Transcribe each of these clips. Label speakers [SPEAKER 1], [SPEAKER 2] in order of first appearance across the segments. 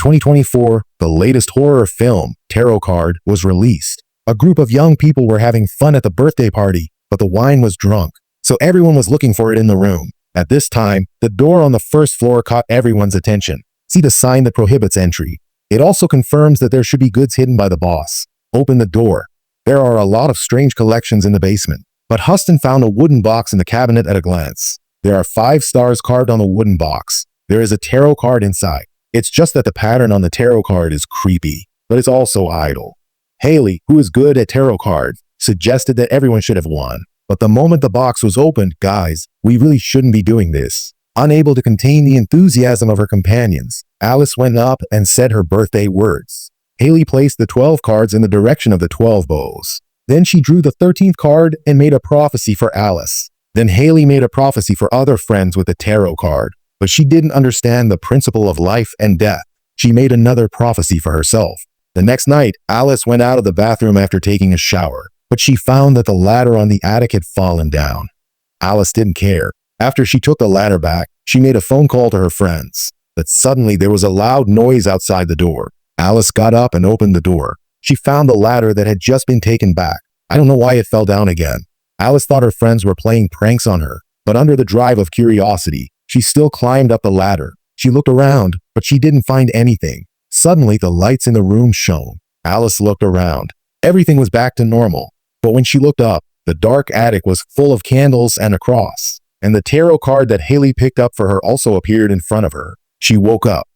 [SPEAKER 1] 2024, the latest horror film, Tarot Card, was released. A group of young people were having fun at the birthday party, but the wine was drunk, so everyone was looking for it in the room. At this time, the door on the first floor caught everyone's attention. See the sign that prohibits entry. It also confirms that there should be goods hidden by the boss. Open the door. There are a lot of strange collections in the basement, but Huston found a wooden box in the cabinet at a glance. There are 5 stars carved on the wooden box. There is a tarot card inside. It's just that the pattern on the tarot card is creepy, but it's also idle. Haley, who is good at tarot cards, suggested that everyone should have one. But the moment the box was opened, guys, we really shouldn't be doing this. Unable to contain the enthusiasm of her companions, Alice went up and said her birthday words. Haley placed the 12 cards in the direction of the 12 bows. Then she drew the 13th card and made a prophecy for Alice. Then Haley made a prophecy for other friends with the tarot card. But she didn't understand the principle of life and death. She made another prophecy for herself. The next night, Alice went out of the bathroom after taking a shower, but she found that the ladder on the attic had fallen down. Alice didn't care. After she took the ladder back, she made a phone call to her friends. But suddenly there was a loud noise outside the door. Alice got up and opened the door. She found the ladder that had just been taken back. I don't know why it fell down again. Alice thought her friends were playing pranks on her, but under the drive of curiosity, she still climbed up the ladder. She looked around, but she didn't find anything. Suddenly, the lights in the room shone. Alice looked around. Everything was back to normal. But when she looked up, the dark attic was full of candles and a cross. And the tarot card that Haley picked up for her also appeared in front of her. She woke up.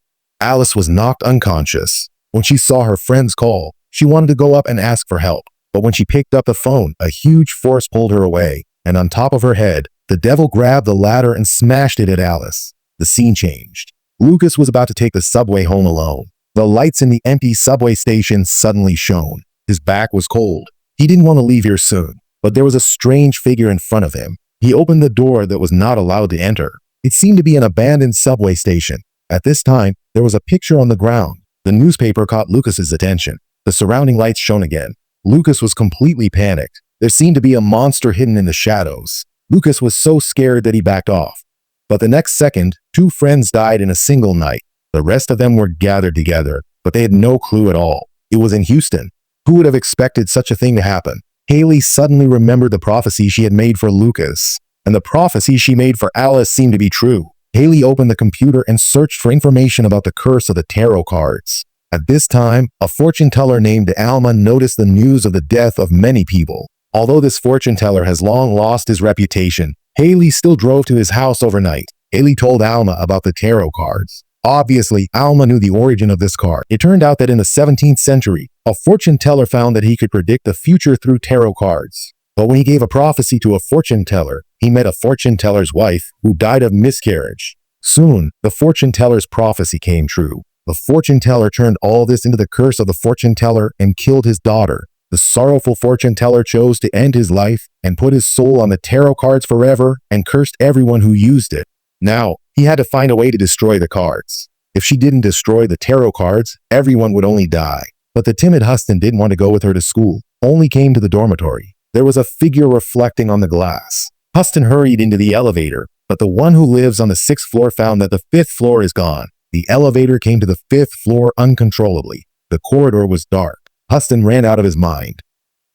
[SPEAKER 1] Alice was knocked unconscious. When she saw her friends call, she wanted to go up and ask for help. But when she picked up the phone, a huge force pulled her away. And on top of her head, the devil grabbed the ladder and smashed it at Alice. The scene changed. Lucas was about to take the subway home alone. The lights in the empty subway station suddenly shone. His back was cold. He didn't want to leave here soon, but there was a strange figure in front of him. He opened the door that was not allowed to enter. It seemed to be an abandoned subway station. At this time, there was a picture on the ground. The newspaper caught Lucas's attention. The surrounding lights shone again. Lucas was completely panicked. There seemed to be a monster hidden in the shadows. Lucas was so scared that he backed off. But the next second, 2 friends died in a single night. The rest of them were gathered together, but they had no clue at all. It was in Houston. Who would have expected such a thing to happen? Haley suddenly remembered the prophecy she had made for Lucas, and the prophecy she made for Alice seemed to be true. Haley opened the computer and searched for information about the curse of the tarot cards. At this time, a fortune teller named Alma noticed the news of the death of many people. Although this fortune teller has long lost his reputation, Haley still drove to his house overnight. Haley told Alma about the tarot cards. Obviously, Alma knew the origin of this card. It turned out that in the 17th century, a fortune teller found that he could predict the future through tarot cards. But when he gave a prophecy to a fortune teller, he met a fortune teller's wife who died of miscarriage. Soon, the fortune teller's prophecy came true. The fortune teller turned all this into the curse of the fortune teller and killed his daughter. The sorrowful fortune teller chose to end his life and put his soul on the tarot cards forever and cursed everyone who used it. Now, he had to find a way to destroy the cards. If she didn't destroy the tarot cards, everyone would only die. But the timid Huston didn't want to go with her to school, only came to the dormitory. There was a figure reflecting on the glass. Huston hurried into the elevator, but the one who lives on the 6th floor found that the 5th floor is gone. The elevator came to the 5th floor uncontrollably. The corridor was dark. Huston ran out of his mind.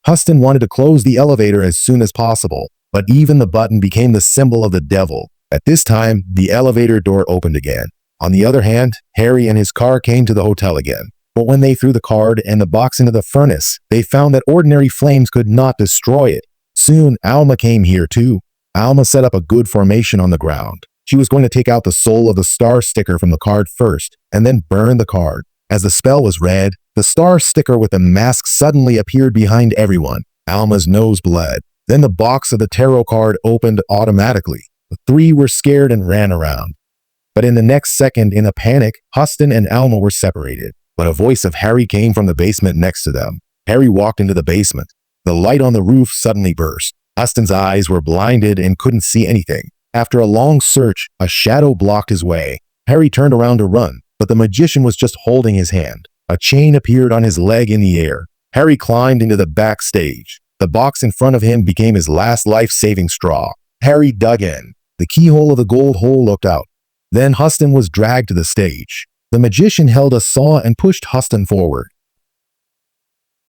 [SPEAKER 1] Huston wanted to close the elevator as soon as possible, but even the button became the symbol of the devil. At this time, the elevator door opened again. On the other hand, Harry and his car came to the hotel again. But when they threw the card and the box into the furnace, they found that ordinary flames could not destroy it. Soon, Alma came here too. Alma set up a good formation on the ground. She was going to take out the soul of the star sticker from the card first, and then burn the card. As the spell was read, the star sticker with the mask suddenly appeared behind everyone. Alma's nose bled. Then the box of the tarot card opened automatically. The 3 were scared and ran around. But in the next second, in a panic, Huston and Alma were separated. But a voice of Harry came from the basement next to them. Harry walked into the basement. The light on the roof suddenly burst. Huston's eyes were blinded and couldn't see anything. After a long search, a shadow blocked his way. Harry turned around to run, but the magician was just holding his hand. A chain appeared on his leg in the air. Harry climbed into the backstage. The box in front of him became his last life-saving straw. Harry dug in. The keyhole of the gold hole looked out. Then Huston was dragged to the stage. The magician held a saw and pushed Huston forward.